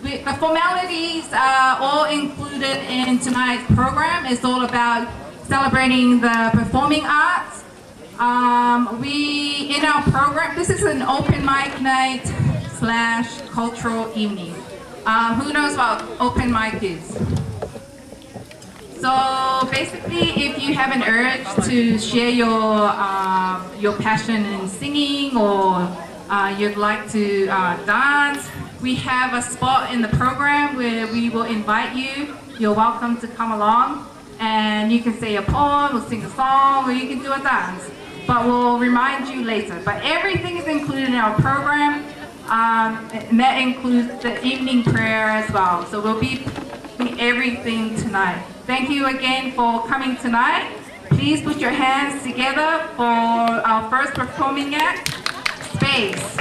The formalities are all included in tonight's program. It's all about celebrating the performing arts. In our program, this is an open mic night / cultural evening. Who knows what open mic is? So basically, if you have an urge to share your passion in singing, or you'd like to dance, we have a spot in the program where we will invite you. You're welcome to come along, and you can say a poem, or sing a song, or you can do a dance. But we'll remind you later. But everything is included in our program, and that includes the evening prayer as well. So we'll be doing everything tonight. Thank you again for coming tonight. Please put your hands together for our first performing act, Space.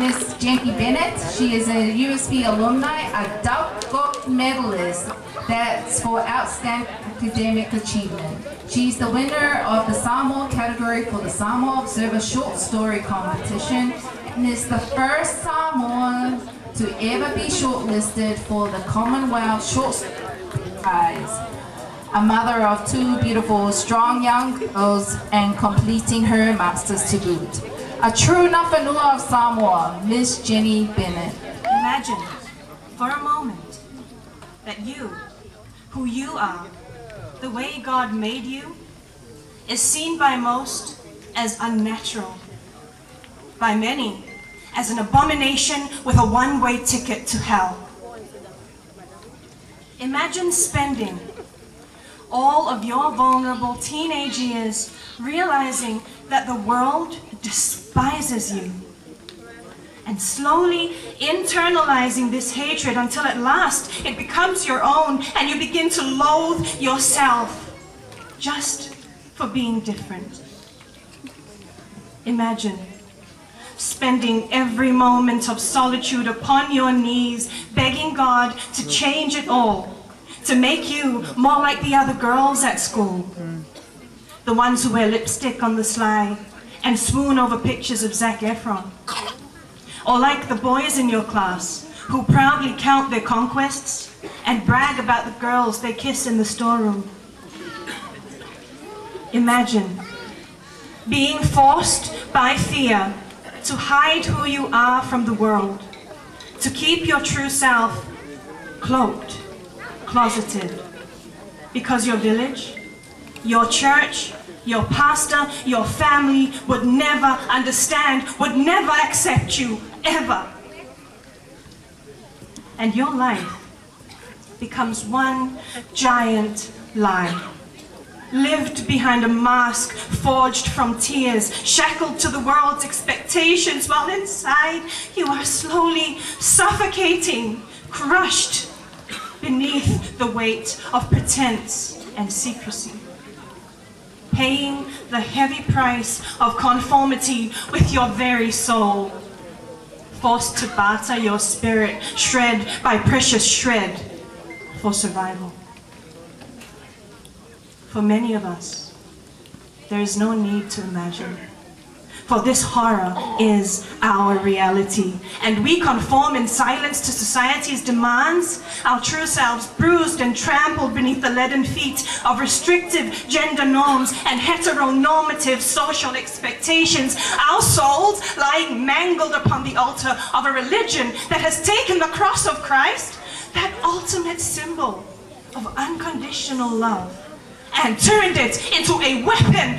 Miss Jenny Bennett. She is a USP alumni, a gold medalist that's for outstanding academic achievement. She's the winner of the Samoa category for the Samoa Observer Short Story Competition and is the first Samoan to ever be shortlisted for the Commonwealth Short Story Prize. A mother of two beautiful, strong young girls and completing her master's to boot. A true Nafanua of Samoa, Miss Jenny Bennett. Imagine for a moment that you, who you are, the way God made you, is seen by most as unnatural, by many as an abomination with a one-way ticket to hell. Imagine spending all of your vulnerable teenage years realizing that the world despises you, and slowly internalizing this hatred until at last it becomes your own and you begin to loathe yourself just for being different. Imagine spending every moment of solitude upon your knees, begging God to change it all, to make you more like the other girls at school. The ones who wear lipstick on the sly and swoon over pictures of Zac Efron. Or like the boys in your class who proudly count their conquests and brag about the girls they kiss in the storeroom. Imagine being forced by fear to hide who you are from the world, to keep your true self cloaked, closeted, because your village, your church, your pastor, your family would never understand, would never accept you, ever. And your life becomes one giant lie, lived behind a mask forged from tears, shackled to the world's expectations, while inside you are slowly suffocating, crushed beneath the weight of pretense and secrecy, paying the heavy price of conformity with your very soul, forced to barter your spirit shred by precious shred for survival. For many of us, there is no need to imagine, for this horror is our reality, and we conform in silence to society's demands, our true selves bruised and trampled beneath the leaden feet of restrictive gender norms and heteronormative social expectations, our souls lying mangled upon the altar of a religion that has taken the cross of Christ, that ultimate symbol of unconditional love, and turned it into a weapon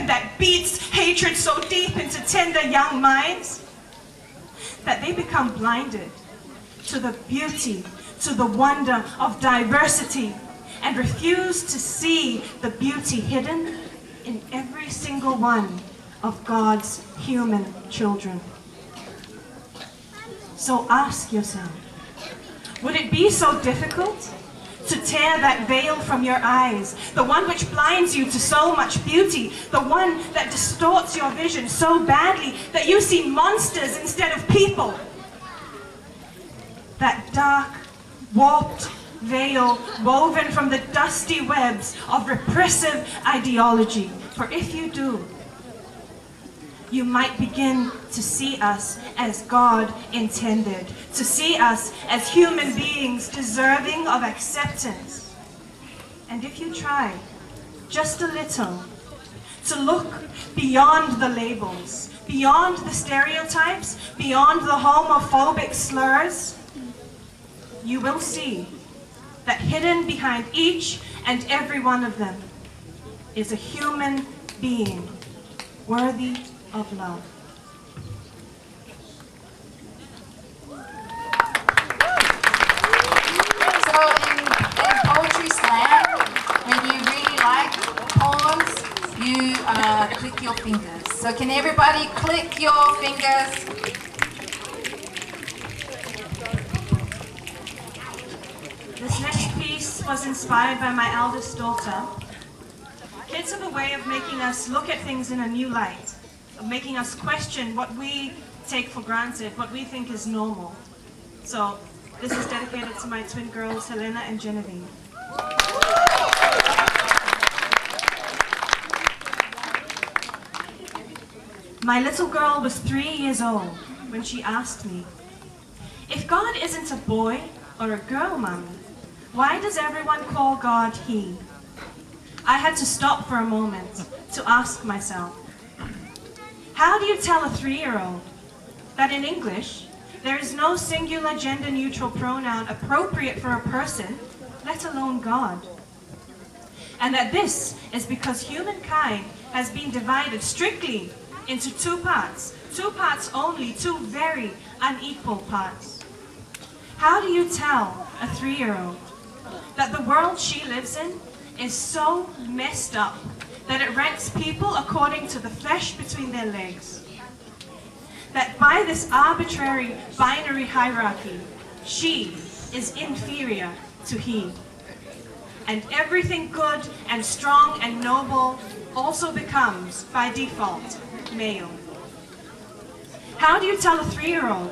that beats hatred so deep into tender young minds that they become blinded to the beauty, to the wonder of diversity, and refuse to see the beauty hidden in every single one of God's human children. So ask yourself, would it be so difficult to tear that veil from your eyes, the one which blinds you to so much beauty, the one that distorts your vision so badly that you see monsters instead of people? That dark, warped veil woven from the dusty webs of repressive ideology. For if you do, you might begin to see us as God intended, to see us as human beings deserving of acceptance. And if you try just a little to look beyond the labels, beyond the stereotypes, beyond the homophobic slurs, you will see that hidden behind each and every one of them is a human being worthy of love. So in Poetry Slam, when you really like poems, you click your fingers. So can everybody click your fingers? This next piece was inspired by my eldest daughter. Kids have a way of making us look at things in a new light, of making us question what we take for granted, what we think is normal. So this is dedicated to my twin girls, Helena and Genevieve. My little girl was 3 years old when she asked me, "If God isn't a boy or a girl, Mommy, why does everyone call God He?" I had to stop for a moment to ask myself, how do you tell a 3-year-old that in English there is no singular gender-neutral pronoun appropriate for a person, let alone God? And that this is because humankind has been divided strictly into two parts only, two very unequal parts. How do you tell a 3-year-old that the world she lives in is so messed up that it ranks people according to the flesh between their legs? That by this arbitrary binary hierarchy, she is inferior to he. And everything good and strong and noble also becomes, by default, male. How do you tell a 3-year-old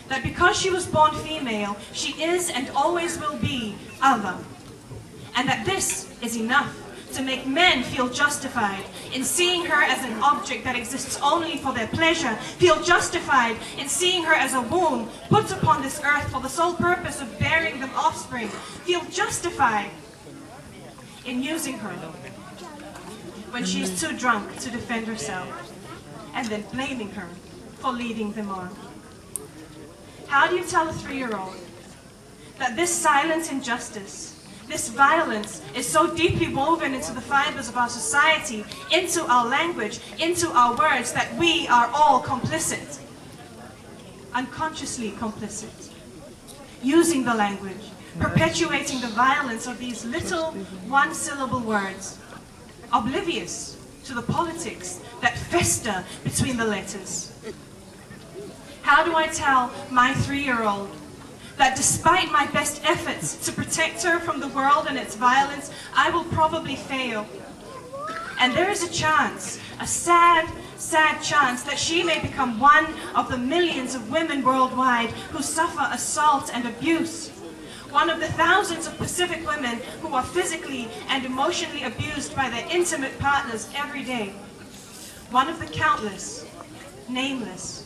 that because she was born female, she is and always will be other? And that this is enough to make men feel justified in seeing her as an object that exists only for their pleasure, feel justified in seeing her as a womb put upon this earth for the sole purpose of bearing them offspring, feel justified in using her when she is too drunk to defend herself, and then blaming her for leading them on. How do you tell a 3-year-old that this silent injustice, this violence is so deeply woven into the fibers of our society, into our language, into our words, that we are all complicit, unconsciously complicit, using the language, perpetuating the violence of these little one-syllable words, oblivious to the politics that fester between the letters? How do I tell my 3-year-old that despite my best efforts to protect her from the world and its violence, I will probably fail? And there is a chance, a sad, sad chance, that she may become one of the millions of women worldwide who suffer assault and abuse. One of the thousands of Pacific women who are physically and emotionally abused by their intimate partners every day. One of the countless, nameless,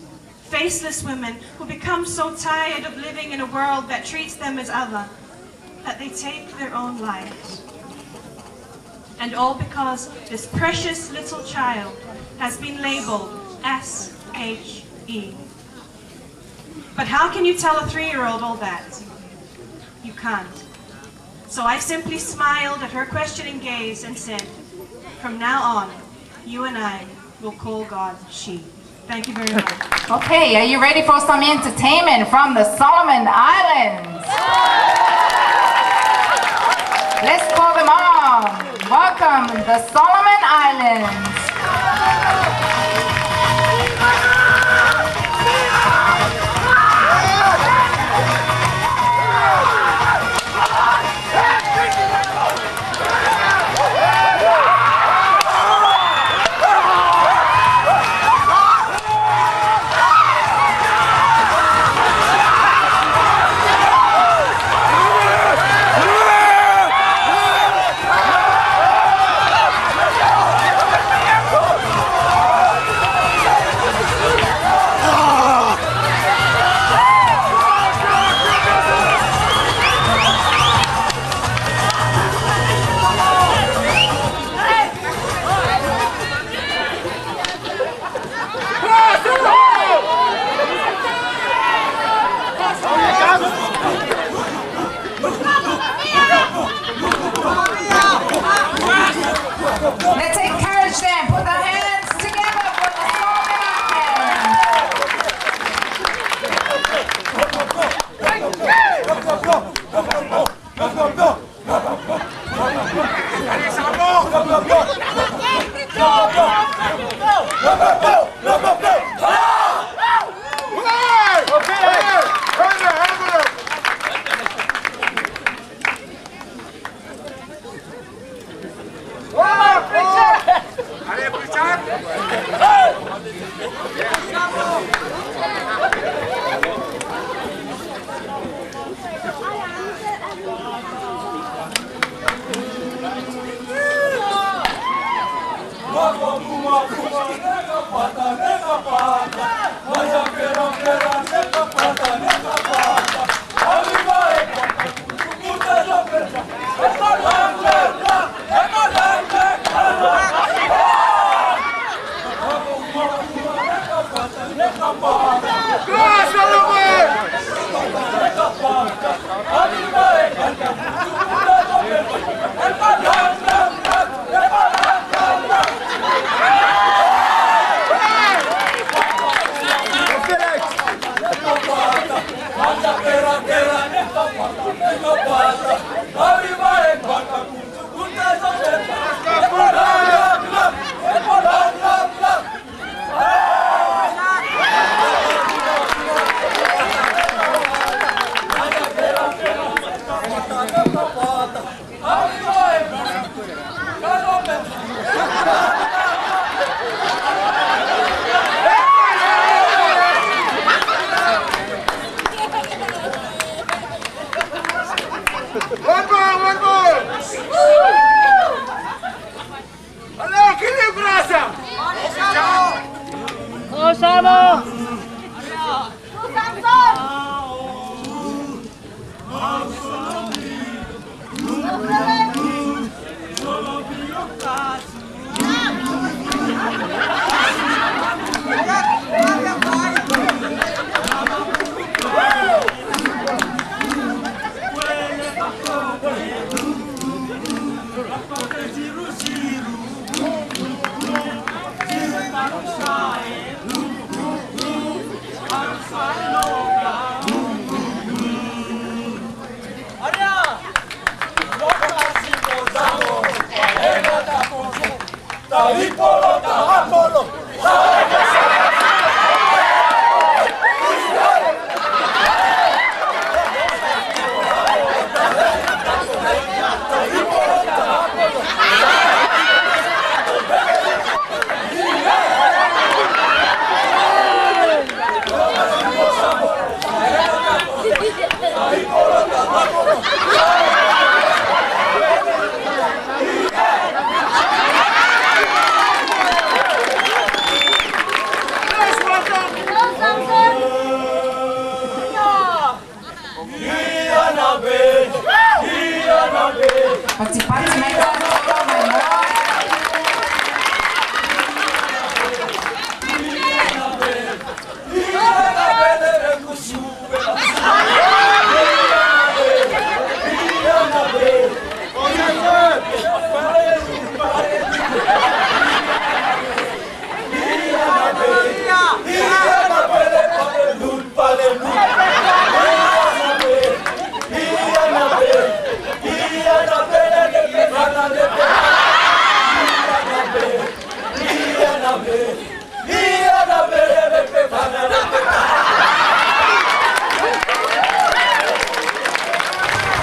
faceless women who become so tired of living in a world that treats them as other, that they take their own lives. And all because this precious little child has been labeled S-H-E. But how can you tell a 3-year-old all that? You can't. So I simply smiled at her questioning gaze and said, from now on, you and I will call God she. Thank you very much. Okay, are you ready for some entertainment from the Solomon Islands? Let's call them on. Welcome, the Solomon Islands.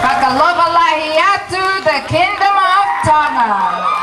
Pakalobalahiatu, the Kingdom of Tonga.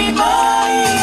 everybody.